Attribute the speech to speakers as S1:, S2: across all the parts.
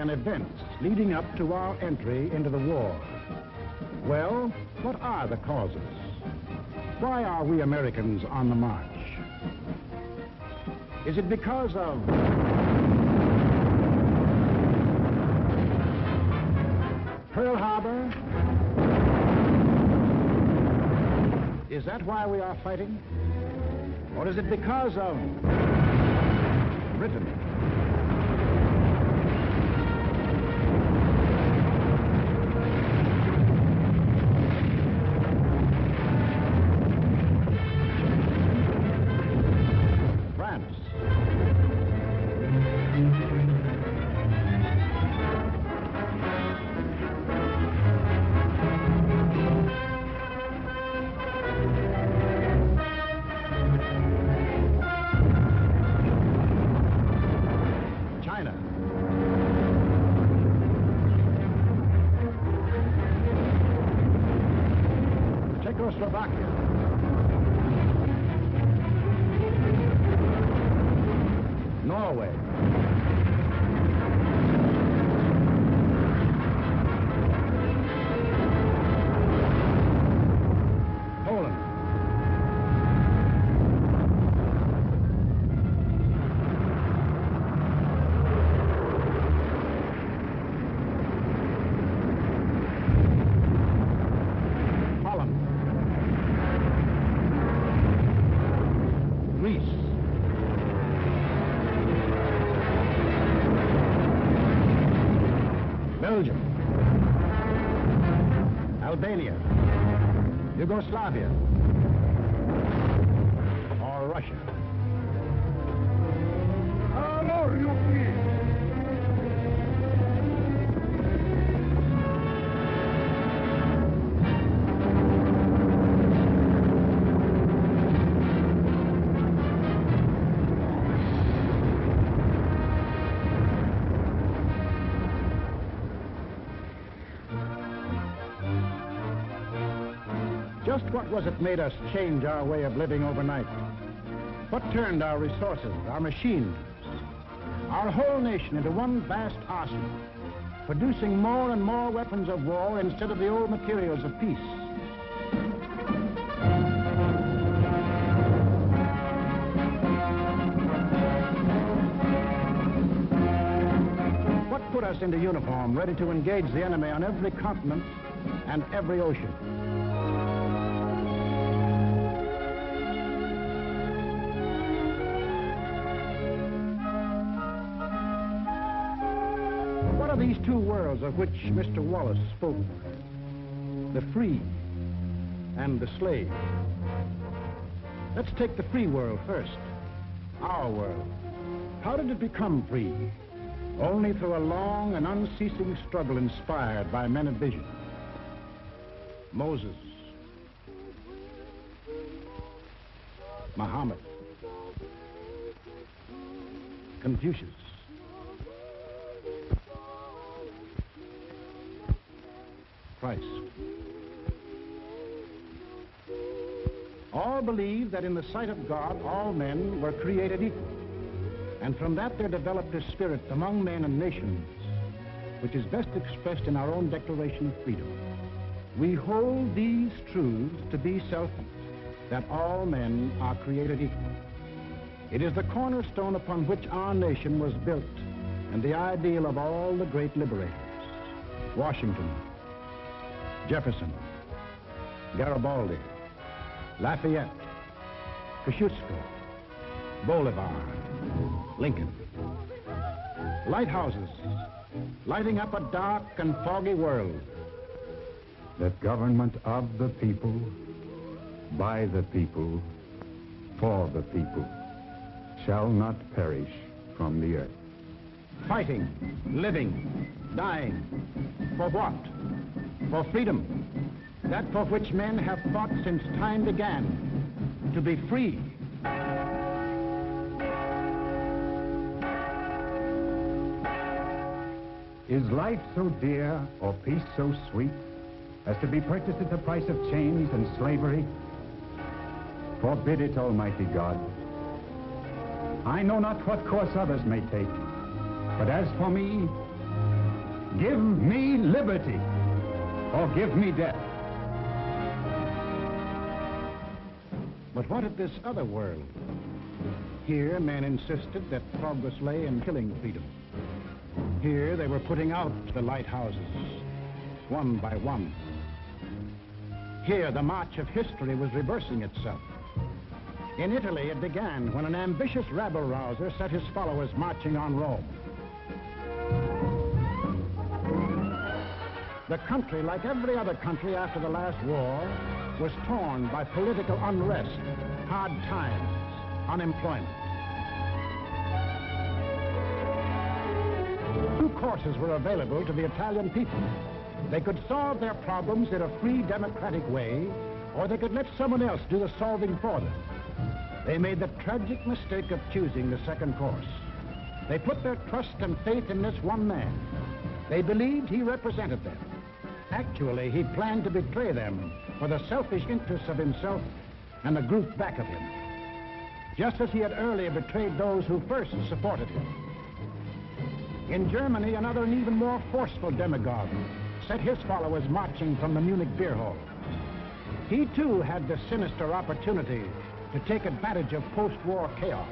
S1: and events leading up to our entry into the war. Well, what are the causes? Why are we Americans on the march? Is it because of Pearl Harbor? Is that why we are fighting? Or is it because of Britain? Czechoslovakia, Norway, Poland, Greece, Belgium, Albania, Yugoslavia, or Russia. Just what was it made us change our way of living overnight? What turned our resources, our machines, our whole nation into one vast arsenal, producing more and more weapons of war instead of the old materials of peace? What put us into uniform, ready to engage the enemy on every continent and every ocean? These two worlds of which Mr. Wallace spoke, the free and the slave. Let's take the free world first, our world. How did it become free? Only through a long and unceasing struggle inspired by men of vision. Moses, Muhammad, Confucius, Christ. All believed that in the sight of God, all men were created equal. And from that there developed a spirit among men and nations, which is best expressed in our own Declaration of Freedom. We hold these truths to be self-evident, that all men are created equal. It is the cornerstone upon which our nation was built, and the ideal of all the great liberators. Washington, Jefferson, Garibaldi, Lafayette, Kosciuszko, Bolivar, Lincoln. Lighthouses lighting up a dark and foggy world.
S2: The government of the people, by the people, for the people, shall not perish from the earth.
S1: Fighting, living, dying. For what? For freedom, that for which men have fought since time began, to be free.
S2: Is life so dear, or peace so sweet, as to be purchased at the price of chains and slavery? Forbid it, Almighty God. I know not what course others may take, but as for me, Give me liberty, or give me death.
S1: But what of this other world? Here, men insisted that progress lay in killing freedom. Here, they were putting out the lighthouses, one by one. Here, the march of history was reversing itself. In Italy, it began when an ambitious rabble-rouser set his followers marching on Rome. The country, like every other country after the last war, was torn by political unrest, hard times, unemployment. Two courses were available to the Italian people. They could solve their problems in a free, democratic way, or they could let someone else do the solving for them. They made the tragic mistake of choosing the second course. They put their trust and faith in this one man. They believed he represented them. Actually, he planned to betray them for the selfish interests of himself and the group back of him, just as he had earlier betrayed those who first supported him. In Germany, another and even more forceful demagogue set his followers marching from the Munich beer hall. He too had the sinister opportunity to take advantage of post-war chaos.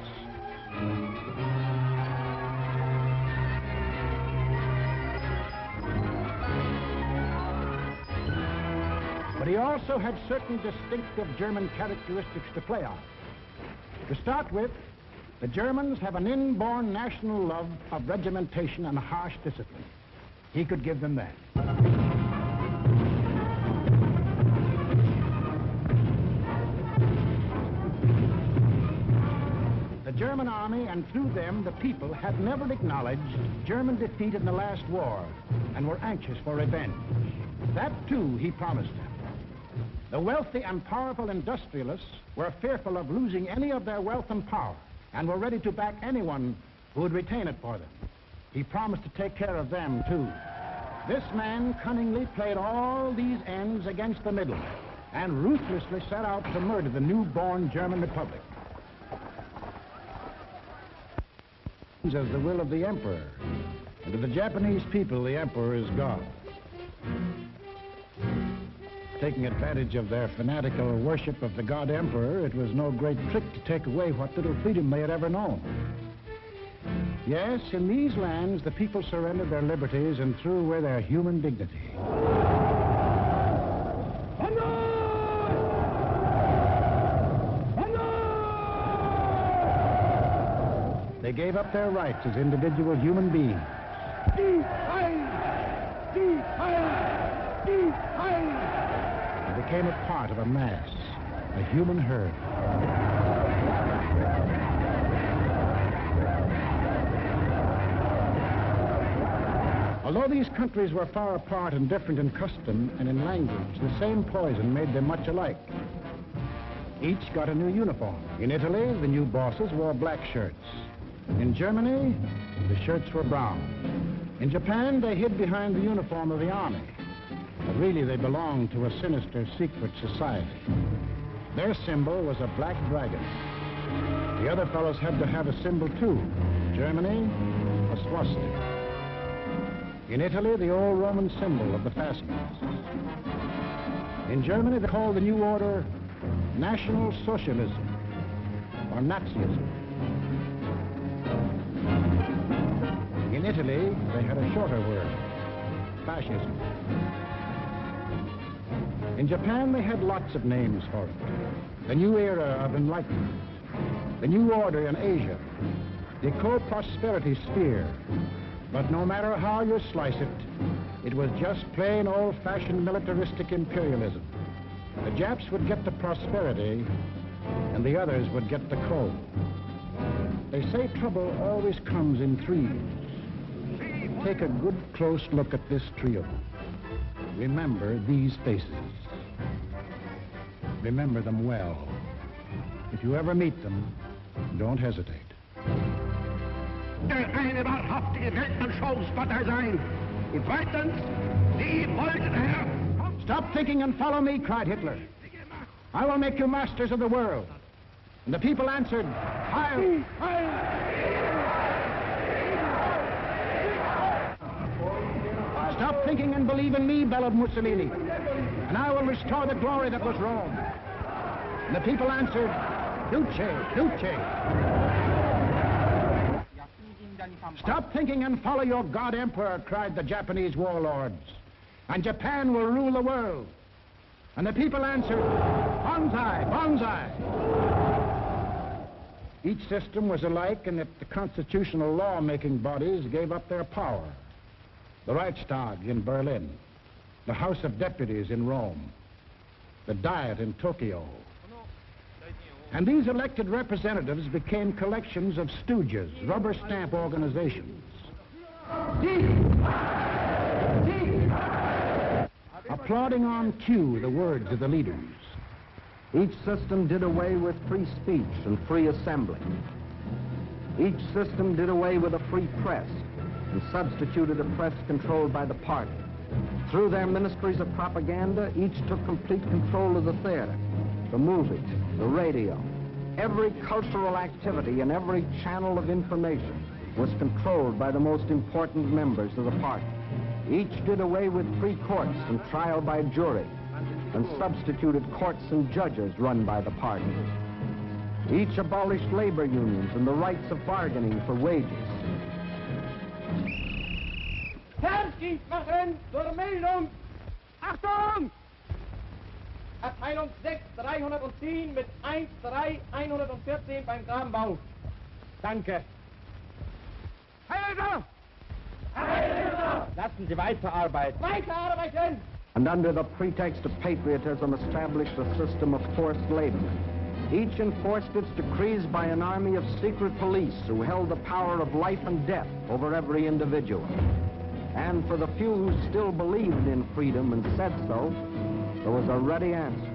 S1: But he also had certain distinctive German characteristics to play on. To start with, the Germans have an inborn national love of regimentation and harsh discipline. He could give them that. The German army, and through them the people, had never acknowledged German defeat in the last war and were anxious for revenge. That too he promised them. The wealthy and powerful industrialists were fearful of losing any of their wealth and power and were ready to back anyone who would retain it for them. He promised to take care of them too. This man cunningly played all these ends against the middle and ruthlessly set out to murder the newborn German Republic. As the will of the emperor, and to the Japanese people, the emperor is God. Taking advantage of their fanatical worship of the god emperor, it was no great trick to take away what little freedom they had ever known. Yes, in these lands, the people surrendered their liberties and threw away their human dignity. They gave up their rights as individual human beings. They became a part of a mass, a human herd. Although these countries were far apart and different in custom and in language, the same poison made them much alike. Each got a new uniform. In Italy, the new bosses wore black shirts. In Germany, the shirts were brown. In Japan, they hid behind the uniform of the army. But really, they belonged to a sinister, secret society. Their symbol was a black dragon. The other fellows had to have a symbol, too. Germany, a swastika. In Italy, the old Roman symbol of the fascists. In Germany, they called the new order National Socialism, or Nazism. In Italy, they had a shorter word, fascism. In Japan, they had lots of names for it. The new era of enlightenment, the new order in Asia, the co-prosperity sphere. But no matter how you slice it, it was just plain old-fashioned militaristic imperialism. The Japs would get the prosperity, and the others would get the coal. They say trouble always comes in threes. Take a good close look at this trio. Remember these faces. Remember them well. If you ever meet them, don't hesitate.
S3: Der eine wahrhaftige Weltmann-Showspotter sein. Und zweitens, Sie wollten, Herr...
S1: Stop thinking and follow me, cried Hitler. I will make you masters of the world. And the people answered, Heil! Heil! Stop thinking and believe in me, bellowed Mussolini, and I will restore the glory that was Rome. And the people answered, Duce, Duce. Stop thinking and follow your God Emperor, cried the Japanese warlords, and Japan will rule the world. And the people answered, Banzai, Banzai. Each system was alike in that the constitutional law-making bodies gave up their power. The Reichstag in Berlin, the House of Deputies in Rome, the Diet in Tokyo. And these elected representatives became collections of stooges, rubber stamp organizations. Applauding on cue the words of the leaders.
S4: Each system did away with free speech and free assembly. Each system did away with a free press and substituted a press controlled by the party. Through their ministries of propaganda, each took complete control of the theater, the movies, the radio. Every cultural activity and every channel of information was controlled by the most important members of the party. Each did away with free courts and trial by jury, and substituted courts and judges run by the party. Each abolished labor unions and the rights of bargaining for wages.
S5: Verdienst machen zur Meldung. Achtung! Abteilung 6, 310 mit 1, 3, 114 beim Grabenbau. Danke. Heiler! Heiler! Lassen Sie weiterarbeiten. Weiterarbeiten!
S4: And under the pretext of patriotism established a system of forced labor. Each enforced its decrees by an army of secret police who held the power of life and death over every individual. And for the few who still believed in freedom and said so, there was a ready answer.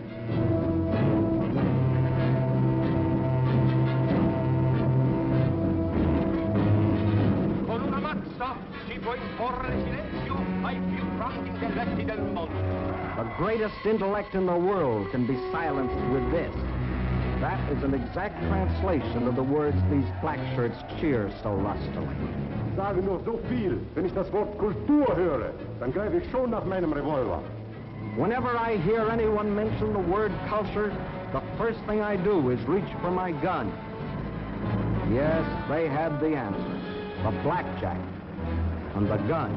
S3: Con una mazza si può imporre silenzio ai più grandi intelletti del mondo.
S4: The greatest intellect in the world can be silenced with this. That is an exact translation of the words these black shirts cheer so lustily.
S6: Ich sage nur so viel, wenn ich das Wort Kultur höre, dann greife ich schon nach meinem Revolver.
S4: Whenever I hear anyone mention the word culture, the first thing I do is reach for my gun. Yes, they had the answer. The blackjack and the gun.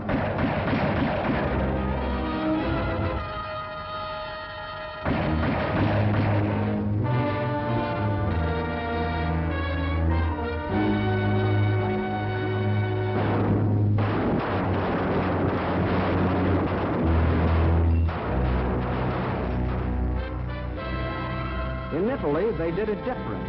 S4: In Italy, they did it different.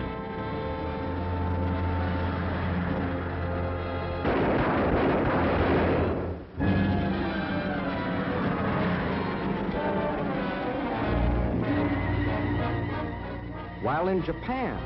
S4: While in Japan,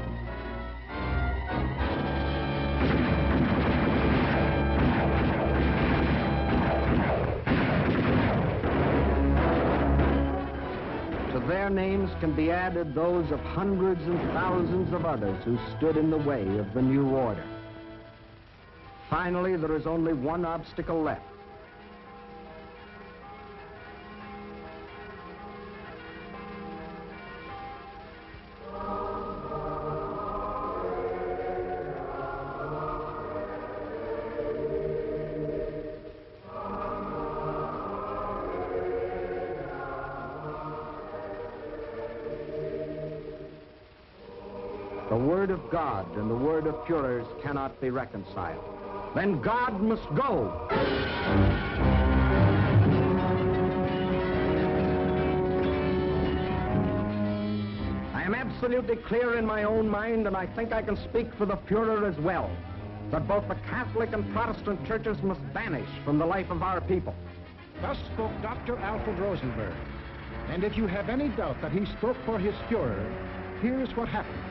S4: to their names can be added those of hundreds and thousands of others who stood in the way of the new order. Finally, there is only one obstacle left. The word of God and the word of Führers cannot be reconciled. Then God must go. I am absolutely clear in my own mind, and I think I can speak for the Führer as well, that both the Catholic and Protestant churches must vanish from the life of our people.
S1: Thus spoke Dr. Alfred Rosenberg. And if you have any doubt that he spoke for his Führer, here's what happened.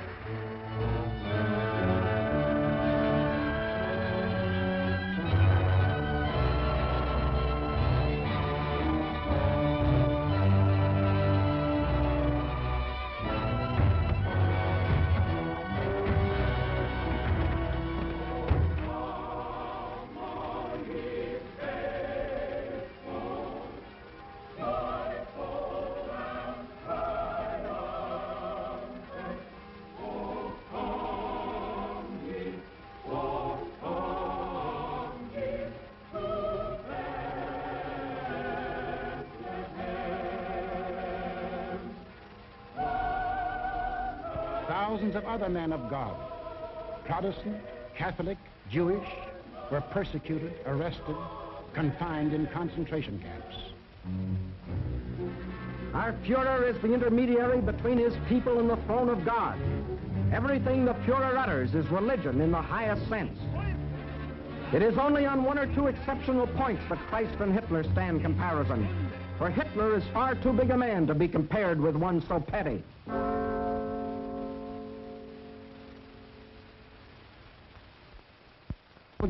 S1: thousands of other men of God, Protestant, Catholic, Jewish, were persecuted, arrested, confined in concentration camps.
S4: Our Führer is the intermediary between his people and the throne of God. Everything the Führer utters is religion in the highest sense. It is only on one or two exceptional points that Christ and Hitler stand comparison. For Hitler is far too big a man to be compared with one so petty.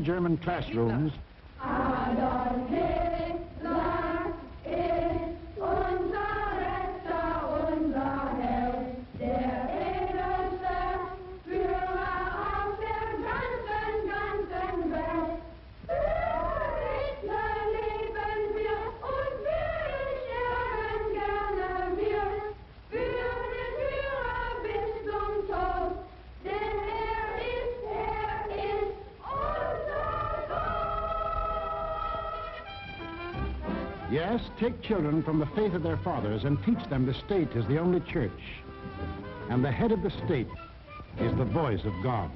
S1: German classrooms.
S7: Adolf Hitler ist unser Retter, unser Held, der edelste Führer auf der ganzen Welt. Für Hitler leben wir und wir sterben gerne wir. Für den Führer bis zum Tod, denn er ist unser Gott.
S1: Yes, take children from the faith of their fathers and teach them the state is the only church. And the head of the state is the voice of God.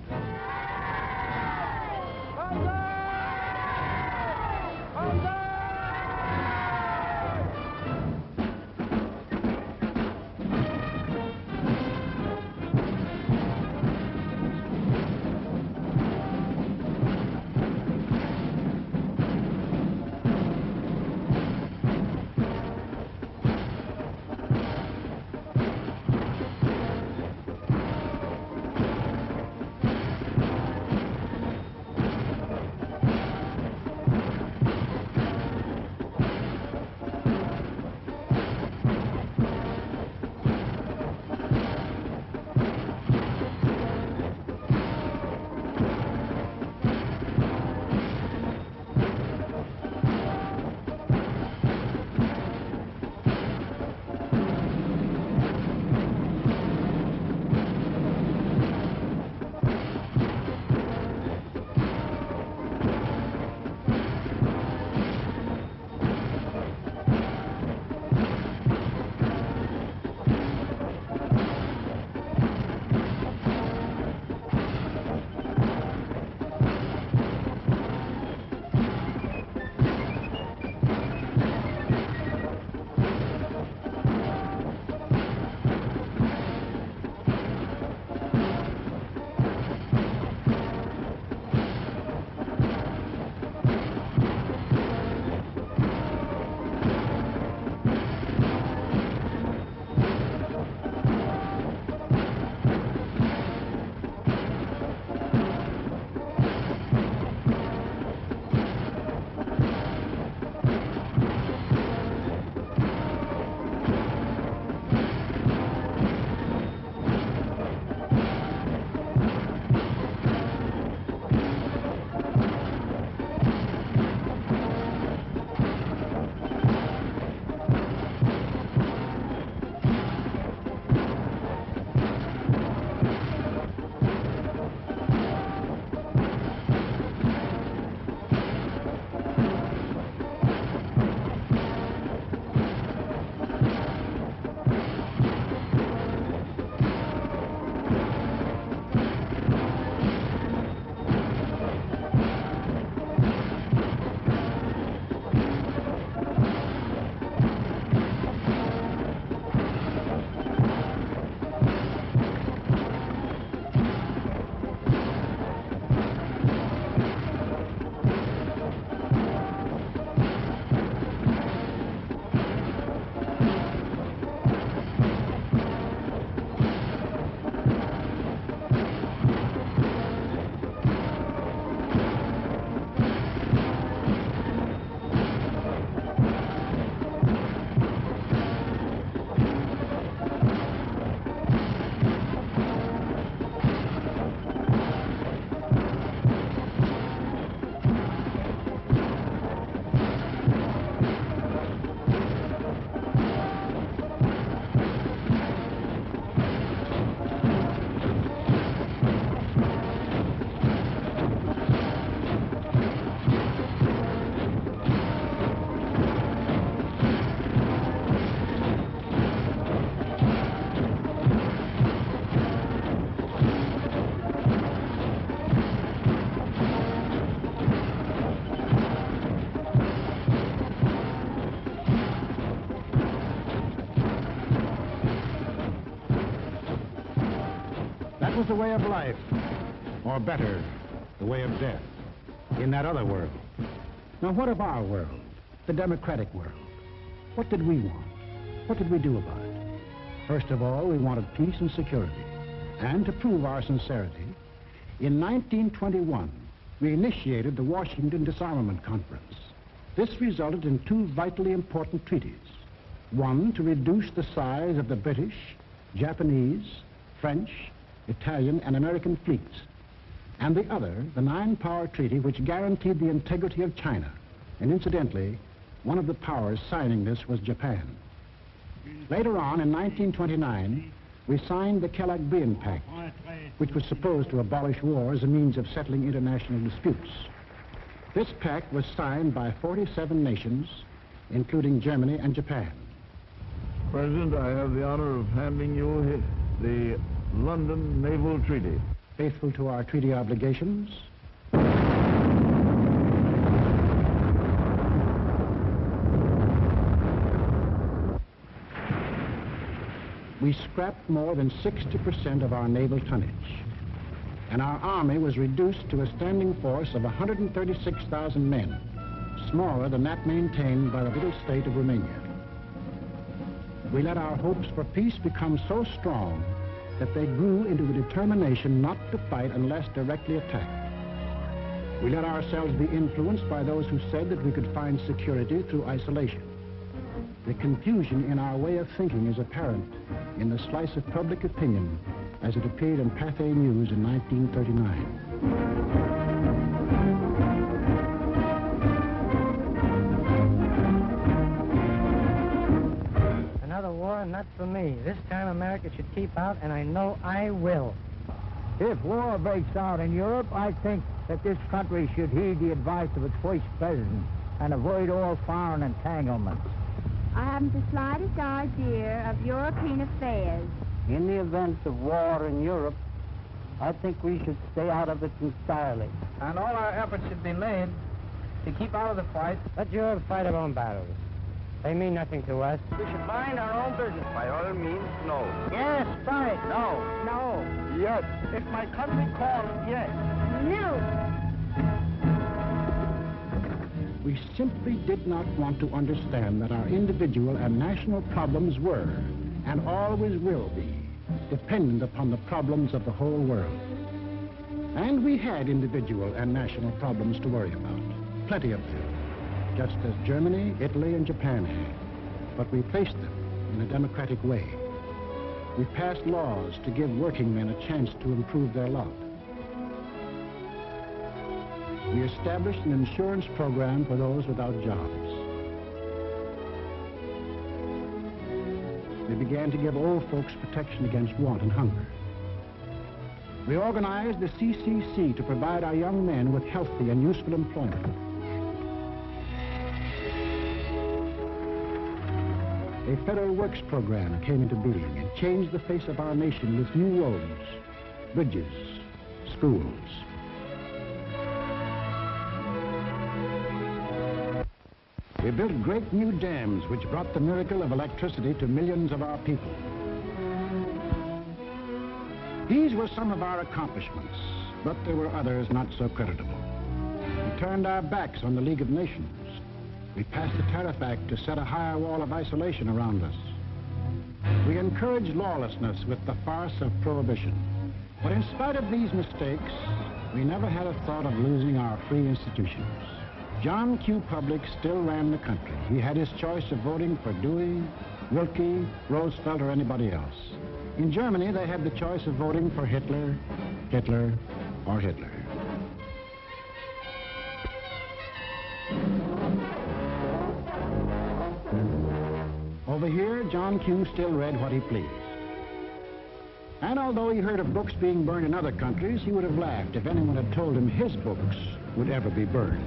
S1: was the way of life, or better, the way of death, in that other world. Now, what of our world, the democratic world? What did we want? What did we do about it? First of all, we wanted peace and security. And to prove our sincerity, in 1921, we initiated the Washington Disarmament Conference. This resulted in two vitally important treaties. One, to reduce the size of the British, Japanese, French, Italian, and American fleets. And the other, the Nine-Power Treaty, which guaranteed the integrity of China. And incidentally, one of the powers signing this was Japan. Later on, in 1929, we signed the Kellogg-Briand Pact, which was supposed to abolish war as a means of settling international disputes. This pact was signed by 47 nations, including Germany and Japan.
S8: President, I have the honor of handing you the London Naval Treaty.
S1: Faithful to our treaty obligations, we scrapped more than 60% of our naval tonnage, and our army was reduced to a standing force of 136,000 men, smaller than that maintained by the little state of Romania. We let our hopes for peace become so strong that they grew into the determination not to fight unless directly attacked. We let ourselves be influenced by those who said that we could find security through isolation. The confusion in our way of thinking is apparent in the slice of public opinion as it appeared in Pathé News in 1939.
S5: Another war, not for me. This time America should keep out, and I know I will.
S9: If war breaks out in Europe, I think that this country should heed the advice of its first president and avoid all foreign entanglements.
S7: I haven't the slightest idea of European affairs.
S9: In the event of war in Europe, I think we should stay out of it entirely.
S5: And all our efforts should be made to keep out of the fight. Let Europe fight her own battles. They mean nothing to us.
S3: We should mind our own business. By all means, no.
S9: Yes, fight.
S3: No.
S7: No.
S3: Yes. If my country calls, yes.
S7: No.
S1: We simply did not want to understand that our individual and national problems were, and always will be, dependent upon the problems of the whole world. And we had individual and national problems to worry about, plenty of them, just as Germany, Italy, and Japan had. But we faced them in a democratic way. We passed laws to give working men a chance to improve their lot. We established an insurance program for those without jobs. We began to give old folks protection against want and hunger. We organized the CCC to provide our young men with healthy and useful employment. A federal works program came into being and changed the face of our nation with new roads, bridges, schools. We built great new dams which brought the miracle of electricity to millions of our people. These were some of our accomplishments, but there were others not so creditable. We turned our backs on the League of Nations. We passed the Tariff Act to set a higher wall of isolation around us. We encouraged lawlessness with the farce of prohibition. But in spite of these mistakes, we never had a thought of losing our free institutions. John Q. Public still ran the country. He had his choice of voting for Dewey, Wilkie, Roosevelt, or anybody else. In Germany, they had the choice of voting for Hitler, Hitler, or Hitler. Over here, John Q. still read what he pleased. And although he heard of books being burned in other countries, he would have laughed if anyone had told him his books would ever be burned.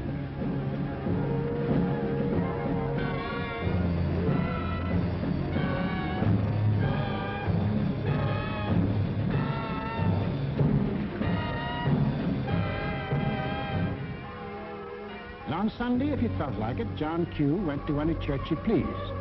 S1: And on Sunday, if he felt like it, John Q. went to any church he pleased.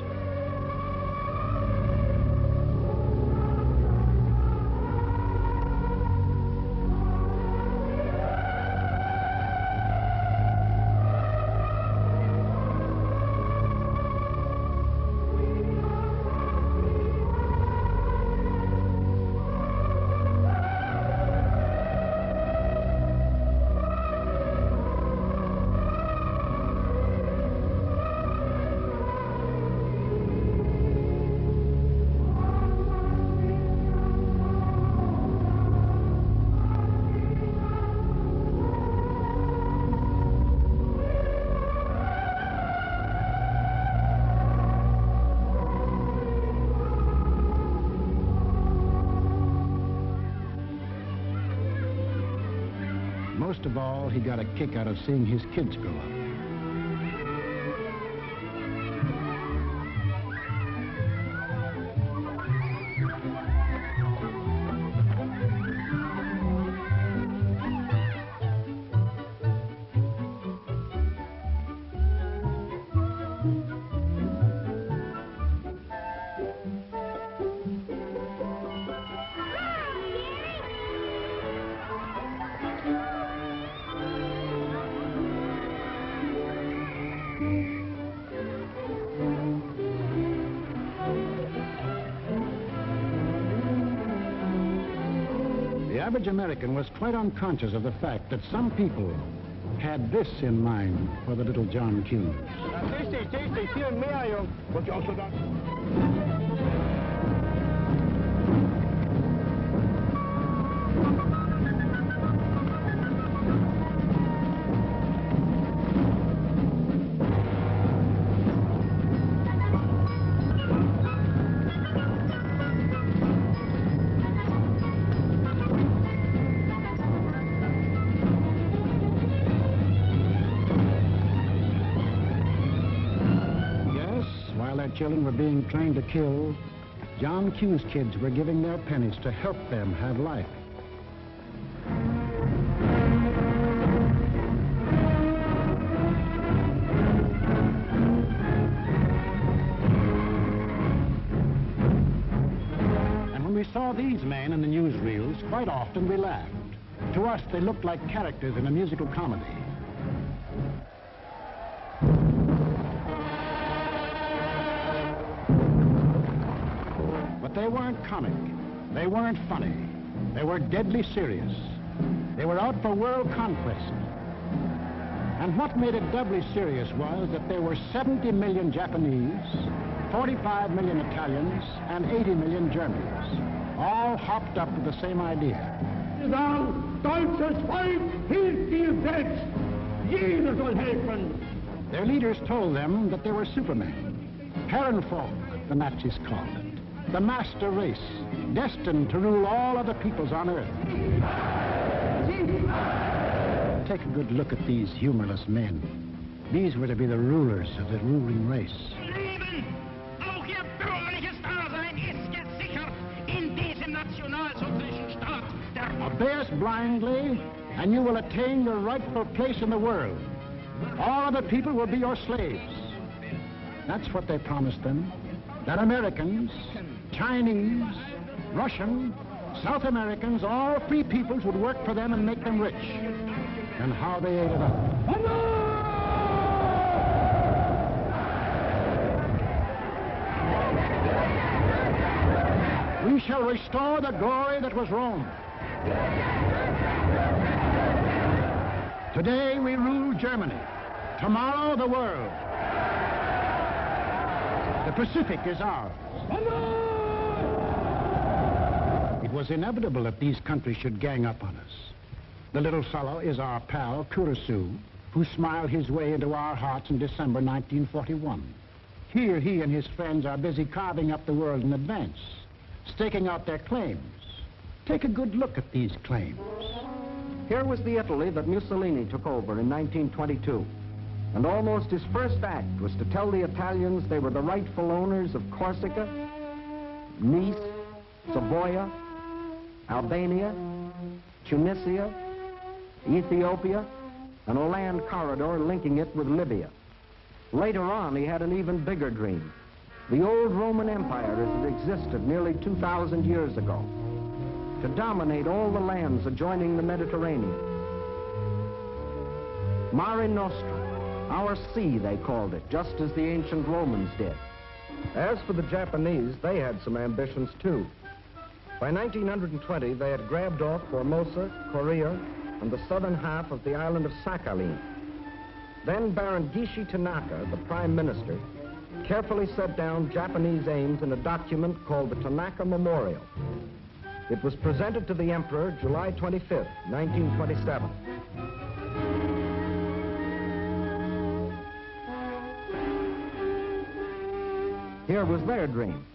S1: most of all, he got a kick out of seeing his kids grow up. The average American was quite unconscious of the fact that some people had this in mind for the little John Q.
S3: Viel mehr, Junge. Wollt ihr auch so da?
S1: Children were being trained to kill, John Q's kids were giving their pennies to help them have life. And when we saw these men in the newsreels, quite often we laughed. To us, they looked like characters in a musical comedy. They weren't comic. They weren't funny. They were deadly serious. They were out for world conquest. And what made it doubly serious was that there were 70 million Japanese, 45 million Italians, and 80 million Germans, all hopped up with the same idea.
S3: Deutsches Volk hilft dir selbst. Jeder soll helfen.
S1: Their leaders told them that they were supermen. Herrenvolk, the Nazis called it. The master race, destined to rule all other peoples on Earth. Take a good look at these humorless men. These were to be the rulers of the ruling race.
S10: Leben, auch ihr bürgerliches Dasein ist gesichert in diesem nationalsozialistischen Staat.
S1: Obey us blindly, and you will attain your rightful place in the world. All other people will be your slaves. That's what they promised them. That Americans, Chinese, Russian, South Americans, all free peoples would work for them and make them rich. And how they ate it up. We shall restore the glory that was Rome. Today we rule Germany. Tomorrow the world. The Pacific is ours. It was inevitable that these countries should gang up on us. The little fellow is our pal, Kurosu, who smiled his way into our hearts in December 1941. Here he and his friends are busy carving up the world in advance, staking out their claims. Take a good look at these claims.
S4: Here was the Italy that Mussolini took over in 1922. And almost his first act was to tell the Italians they were the rightful owners of Corsica, Nice, Savoia, Albania, Tunisia, Ethiopia, and a land corridor linking it with Libya. Later on, he had an even bigger dream. The old Roman Empire as it existed nearly 2,000 years ago, to dominate all the lands adjoining the Mediterranean. Mare Nostrum. Our sea, they called it, just as the ancient Romans did.
S5: As for the Japanese, they had some ambitions, too. By 1920, they had grabbed off Formosa, Korea, and the southern half of the island of Sakhalin. Then Baron Gishi Tanaka, the prime minister, carefully set down Japanese aims in a document called the Tanaka Memorial. It was presented to the Emperor July 25th, 1927.
S4: Here was their dream.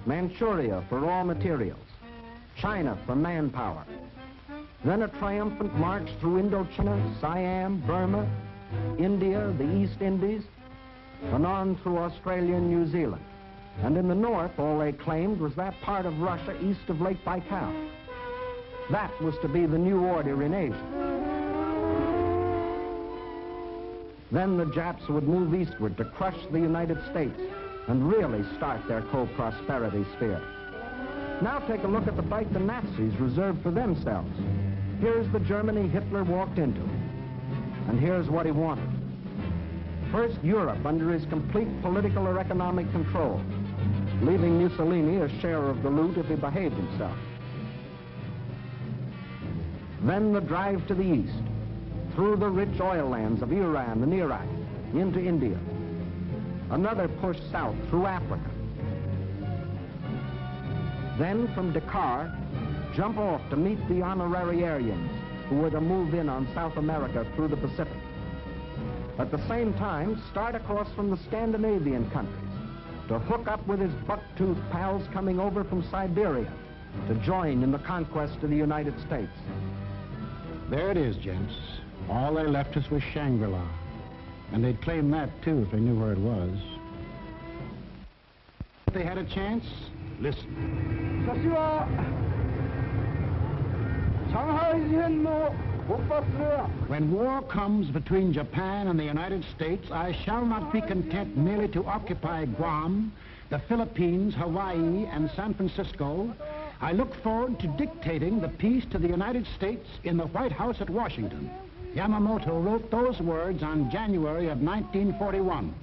S4: Manchuria for raw materials. China for manpower. Then a triumphant march through Indochina, Siam, Burma, India, the East Indies, and on through Australia and New Zealand. And in the north, all they claimed was that part of Russia east of Lake Baikal. That was to be the new order in Asia. Then the Japs would move eastward to crush the United States and really start their co-prosperity sphere. Now take a look at the fight the Nazis reserved for themselves. Here's the Germany Hitler walked into, and here's what he wanted. First, Europe under his complete political or economic control, leaving Mussolini a share of the loot if he behaved himself. Then the drive to the east, through the rich oil lands of Iran and Iraq, into India. Another push south through Africa. Then from Dakar, jump off to meet the honorary Aryans who were to move in on South America through the Pacific. At the same time, start across from the Scandinavian countries to hook up with his buck-toothed pals coming over from Siberia to join in the conquest of the United States.
S1: There it is, gents. All they left us was Shangri-La. And they'd claim that, too, if they knew where it was. If they had a chance, listen. When war comes between Japan and the United States, I shall not be content merely to occupy Guam, the Philippines, Hawaii, and San Francisco. I look forward to dictating the peace to the United States in the White House at Washington. Yamamoto wrote those words on January of 1941.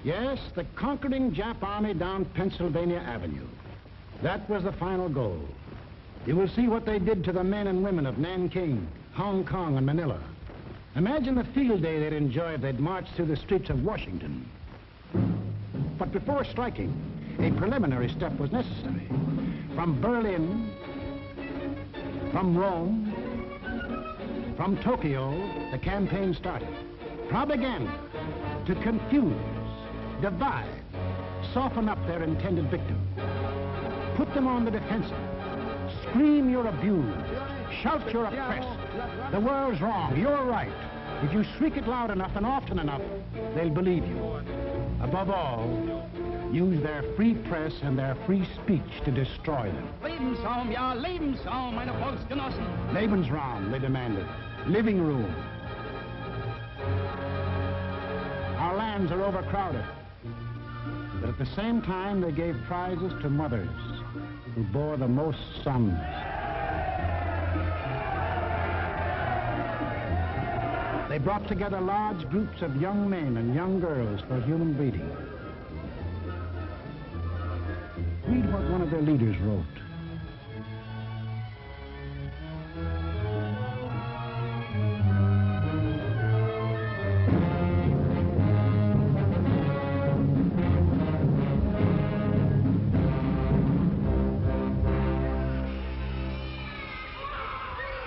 S1: Yes, the conquering Jap army down Pennsylvania Avenue. That was the final goal. You will see what they did to the men and women of Nanking, Hong Kong, and Manila. Imagine the field day they'd enjoy if they'd marched through the streets of Washington. But before striking, a preliminary step was necessary. From Berlin, from Rome, from Tokyo, the campaign started. Propaganda to confuse, divide, soften up their intended victim. Put them on the defensive. Scream you're abused. Shout you're oppressed. The world's wrong. You're right. If you shriek it loud enough and often enough, they'll believe you. Above all, use their free press and their free speech to destroy them.
S10: Lebensraum, ja, Lebensraum, meine Volksgenossen.
S1: Lebensraum, they demanded. Living room. Our lands are overcrowded. But at the same time, they gave prizes to mothers who bore the most sons. They brought together large groups of young men and young girls for human breeding. Read what one of their leaders wrote.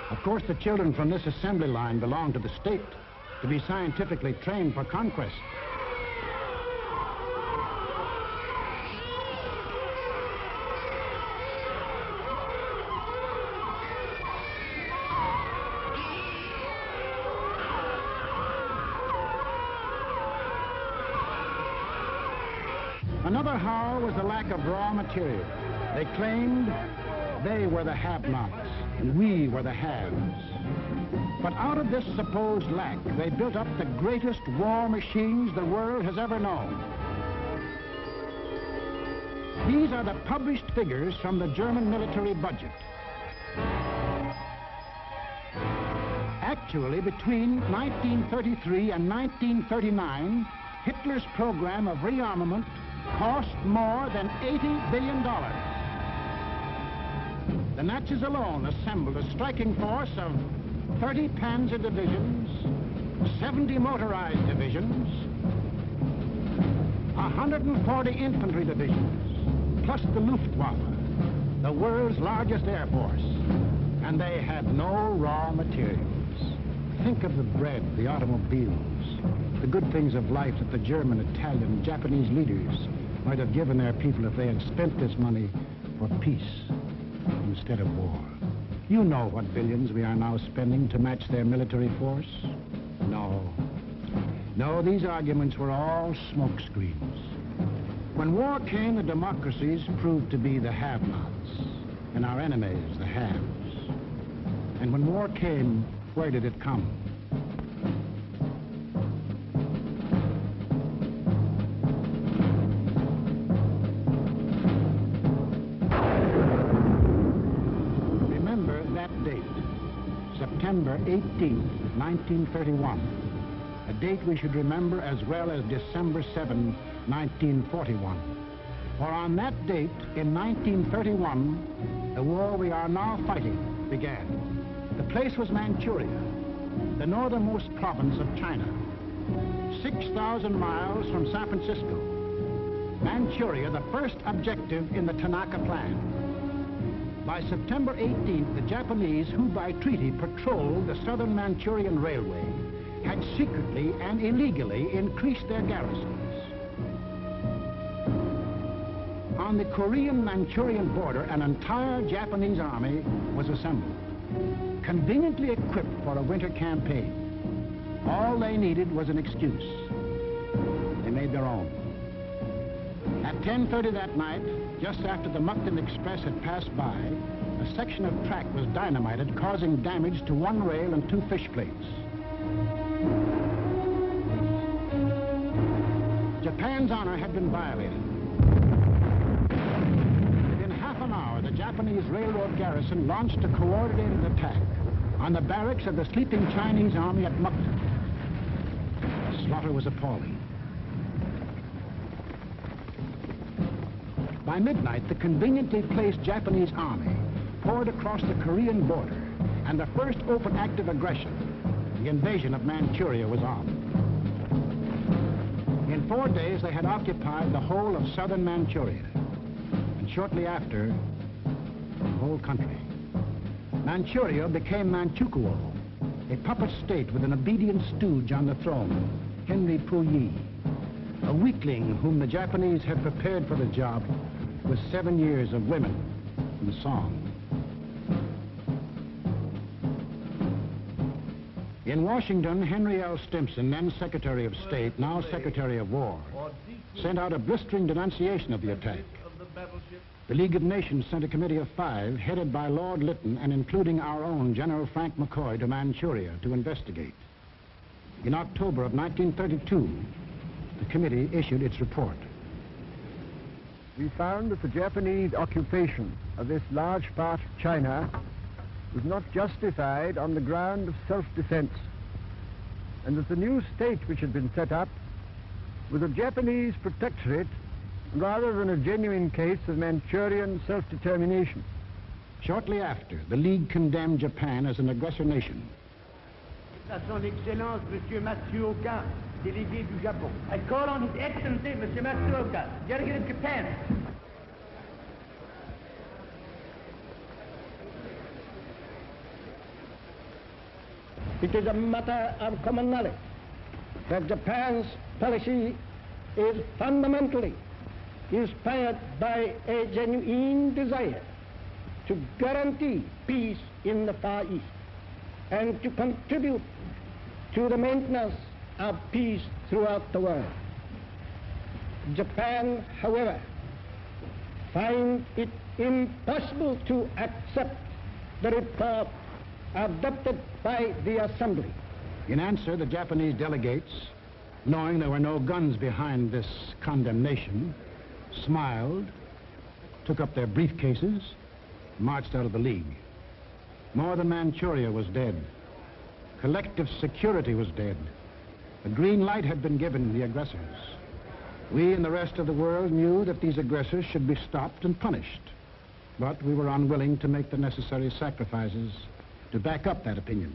S1: Of course, the children from this assembly line belong to the state to be scientifically trained for conquest. Another horror was the lack of raw material. They claimed they were the have-nots and we were the haves. But out of this supposed lack, they built up the greatest war machines the world has ever known. These are the published figures from the German military budget. Actually, between 1933 and 1939, Hitler's program of rearmament cost more than $80 billion. The Nazis alone assembled a striking force of 30 panzer divisions, 70 motorized divisions, 140 infantry divisions, plus the Luftwaffe, the world's largest air force. And they had no raw materials. Think of the bread, the automobiles, the good things of life that the German, Italian, Japanese leaders might have given their people if they had spent this money for peace instead of war. You know what billions we are now spending to match their military force? No. No, these arguments were all smokescreens. When war came, the democracies proved to be the have-nots, and our enemies the haves. And when war came, where did it come? Remember that date, September 18, 1931. A date we should remember as well as December 7, 1941. For on that date, in 1931, the war we are now fighting began. The place was Manchuria, the northernmost province of China, 6,000 miles from San Francisco. Manchuria, the first objective in the Tanaka Plan. By September 18th, the Japanese, who by treaty patrolled the southern Manchurian Railway, had secretly and illegally increased their garrisons. On the Korean-Manchurian border, an entire Japanese army was assembled, conveniently equipped for a winter campaign. All they needed was an excuse. They made their own. At 10:30 that night, just after the Mukden Express had passed by, a section of track was dynamited, causing damage to one rail and 2 fish plates. Japan's honor had been violated. Within half an hour, the Japanese railroad garrison launched a coordinated attack on the barracks of the sleeping Chinese army at Mukden. The slaughter was appalling. By midnight, the conveniently placed Japanese army poured across the Korean border, and the first open act of aggression, the invasion of Manchuria, was on. In 4 days, they had occupied the whole of southern Manchuria, and shortly after, the whole country. Manchuria became Manchukuo, a puppet state with an obedient stooge on the throne, Henry Puyi, a weakling whom the Japanese had prepared for the job with 7 years of women and song. In Washington, Henry L. Stimson, then Secretary of State, now Secretary of War, sent out a blistering denunciation of the attack. The League of Nations sent a committee of 5, headed by Lord Lytton and including our own General Frank McCoy, to Manchuria to investigate. In October of 1932, the committee issued its report.
S9: We found that the Japanese occupation of this large part of China was not justified on the ground of self-defense, and that the new state which had been set up was a Japanese protectorate rather than a genuine case of Manchurian self-determination.
S1: Shortly after, the League condemned Japan as an aggressor nation.
S10: À son Excellence, Monsieur Matsuoka, délégué du Japon. I call on His Excellency, Monsieur Matsuoka, delegate of Japan. It is a matter of common knowledge that Japan's policy is fundamentally inspired by a genuine desire to guarantee peace in the Far East and to contribute to the maintenance of peace throughout the world. Japan, however, finds it impossible to accept the report adopted by the Assembly.
S1: In answer, the Japanese delegates, knowing there were no guns behind this condemnation, smiled, took up their briefcases, marched out of the League. Northern Manchuria was dead. Collective security was dead. The green light had been given the aggressors. We and the rest of the world knew that these aggressors should be stopped and punished, but we were unwilling to make the necessary sacrifices to back up that opinion.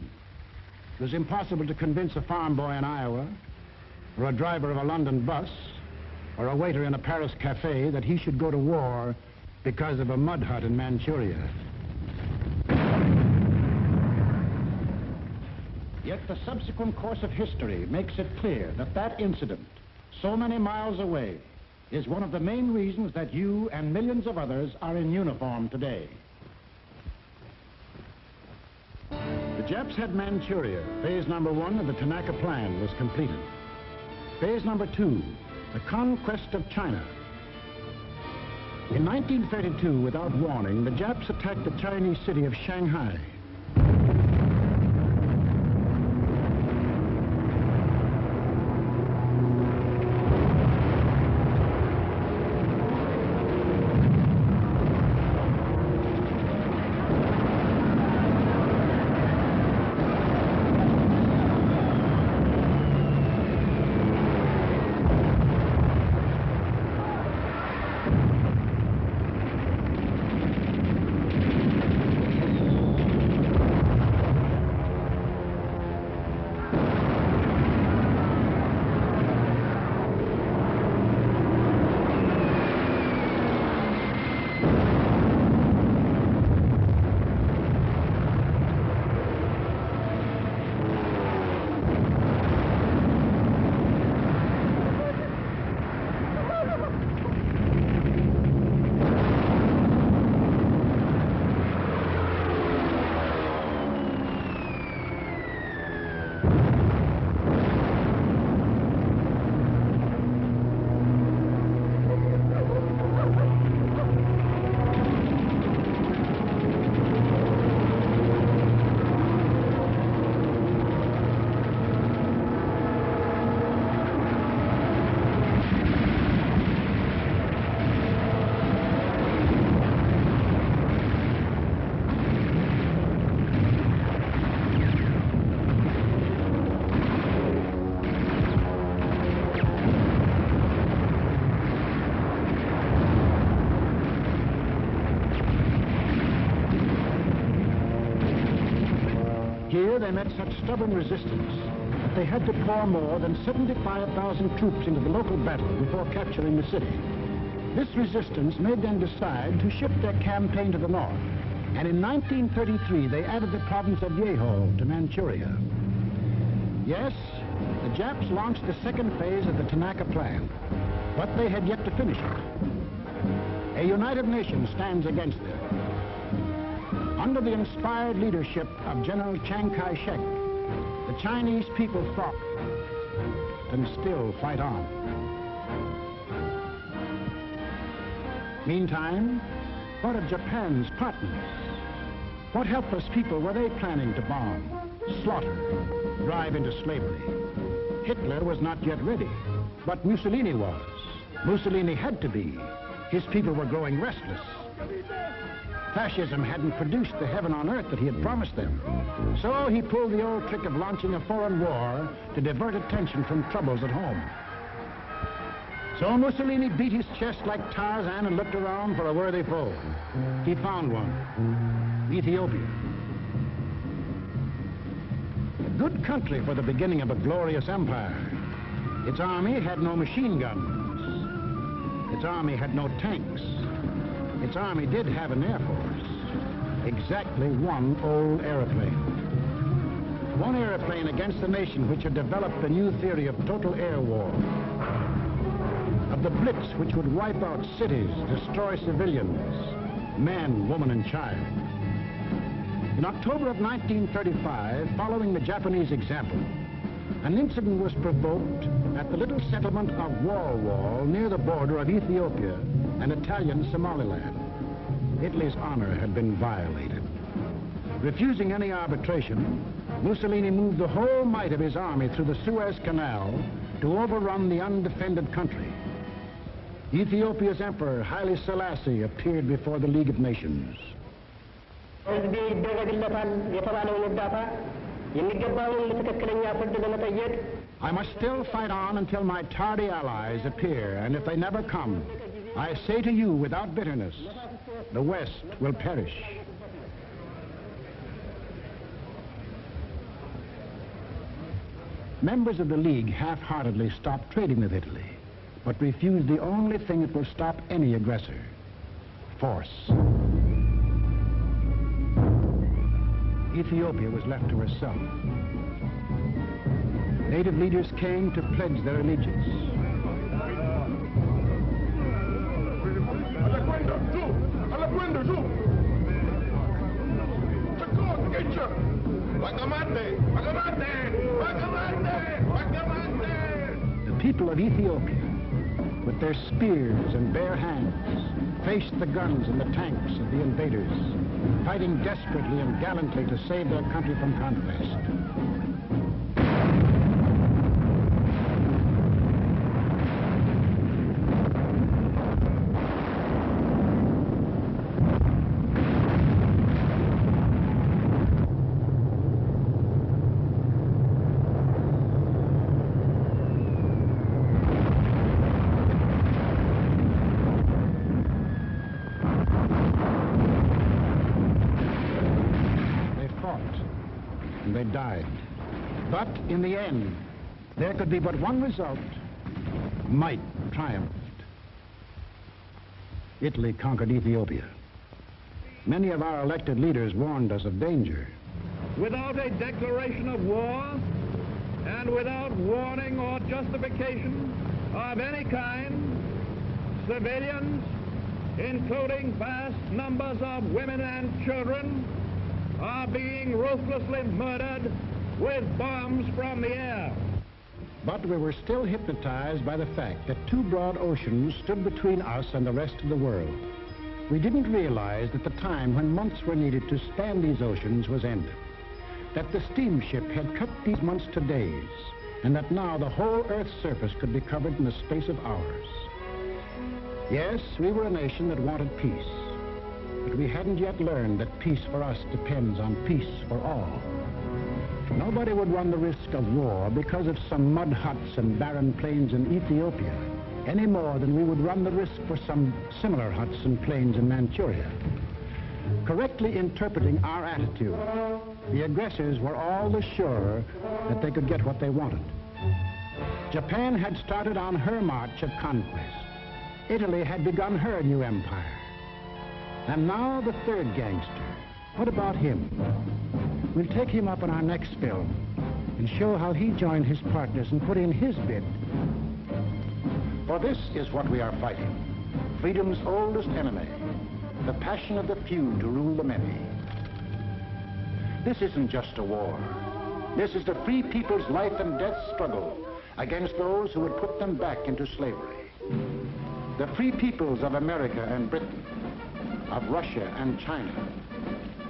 S1: It was impossible to convince a farm boy in Iowa, or a driver of a London bus, or a waiter in a Paris cafe that he should go to war because of a mud hut in Manchuria. Yet the subsequent course of history makes it clear that that incident, so many miles away, is one of the main reasons that you and millions of others are in uniform today. Japs had Manchuria. Phase number 1 of the Tanaka Plan was completed. Phase number 2, the conquest of China. In 1932, without warning, the Japs attacked the Chinese city of Shanghai. Here they met such stubborn resistance that they had to pour more than 75,000 troops into the local battle before capturing the city. This resistance made them decide to shift their campaign to the north, and in 1933 they added the province of Yehol to Manchuria. Yes, the Japs launched the second phase of the Tanaka Plan, but they had yet to finish it. A united nation stands against them. Under the inspired leadership of General Chiang Kai-shek, the Chinese people fought and still fight on. Meantime, what of Japan's partners? What helpless people were they planning to bomb, slaughter, drive into slavery? Hitler was not yet ready, but Mussolini was. Mussolini had to be. His people were growing restless. Fascism hadn't produced the heaven on earth that he had promised them. So he pulled the old trick of launching a foreign war to divert attention from troubles at home. So Mussolini beat his chest like Tarzan and looked around for a worthy foe. He found one, Ethiopia. A good country for the beginning of a glorious empire. Its army had no machine guns. Its army had no tanks. Its army did have an air force. Exactly one old airplane. One airplane against a nation which had developed a new theory of total air war. Of the blitz which would wipe out cities, destroy civilians, men, woman, and child. In October of 1935, following the Japanese example, an incident was provoked at the little settlement of Wall near the border of Ethiopia and Italian Somaliland. Italy's honor had been violated. Refusing any arbitration, Mussolini moved the whole might of his army through the Suez Canal to overrun the undefended country. Ethiopia's emperor, Haile Selassie, appeared before the League of Nations. I must still fight on until my tardy allies appear, and if they never come, I say to you without bitterness, the West will perish. Members of the League half-heartedly stopped trading with Italy, but refused the only thing that will stop any aggressor: force. Ethiopia was left to herself. Native leaders came to pledge their allegiance.
S6: Like a
S1: The people of Ethiopia, with their spears and bare hands, faced the guns and the tanks of the invaders, fighting desperately and gallantly to save their country from conquest. And they died. But in the end, there could be but one result. Might triumphed. Italy conquered Ethiopia. Many of our elected leaders warned us of danger.
S8: Without a declaration of war and without warning or justification of any kind, civilians, including vast numbers of women and children, are being ruthlessly murdered with bombs from the air.
S1: But we were still hypnotized by the fact that two broad oceans stood between us and the rest of the world. We didn't realize that the time when months were needed to span these oceans was ended, that the steamship had cut these months to days, and that now the whole Earth's surface could be covered in the space of hours. Yes, we were a nation that wanted peace, but we hadn't yet learned that peace for us depends on peace for all. Nobody would run the risk of war because of some mud huts and barren plains in Ethiopia, any more than we would run the risk for some similar huts and plains in Manchuria. Correctly interpreting our attitude, the aggressors were all the surer that they could get what they wanted. Japan had started on her march of conquest. Italy had begun her new empire. And now the third gangster. What about him? We'll take him up in our next film and show how he joined his partners and put in his bid. For this is what we are fighting. Freedom's oldest enemy. The passion of the few to rule the many. This isn't just a war. This is the free people's life and death struggle against those who would put them back into slavery. The free peoples of America and Britain, of Russia and China,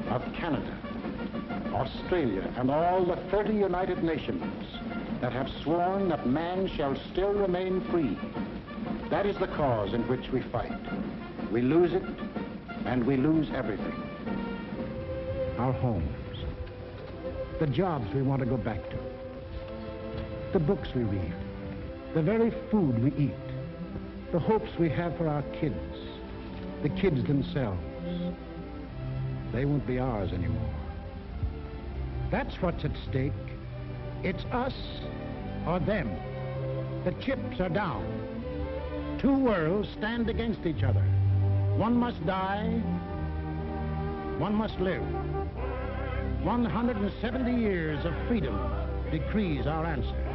S1: of Canada, Australia, and all the 30 United Nations that have sworn that man shall still remain free. That is the cause in which we fight. We lose it, and we lose everything. Our homes, the jobs we want to go back to, the books we read, the very food we eat, the hopes we have for our kids, the kids themselves. They won't be ours anymore. That's what's at stake. It's us or them. The chips are down. Two worlds stand against each other. One must die, one must live. 170 years of freedom decrees our answer.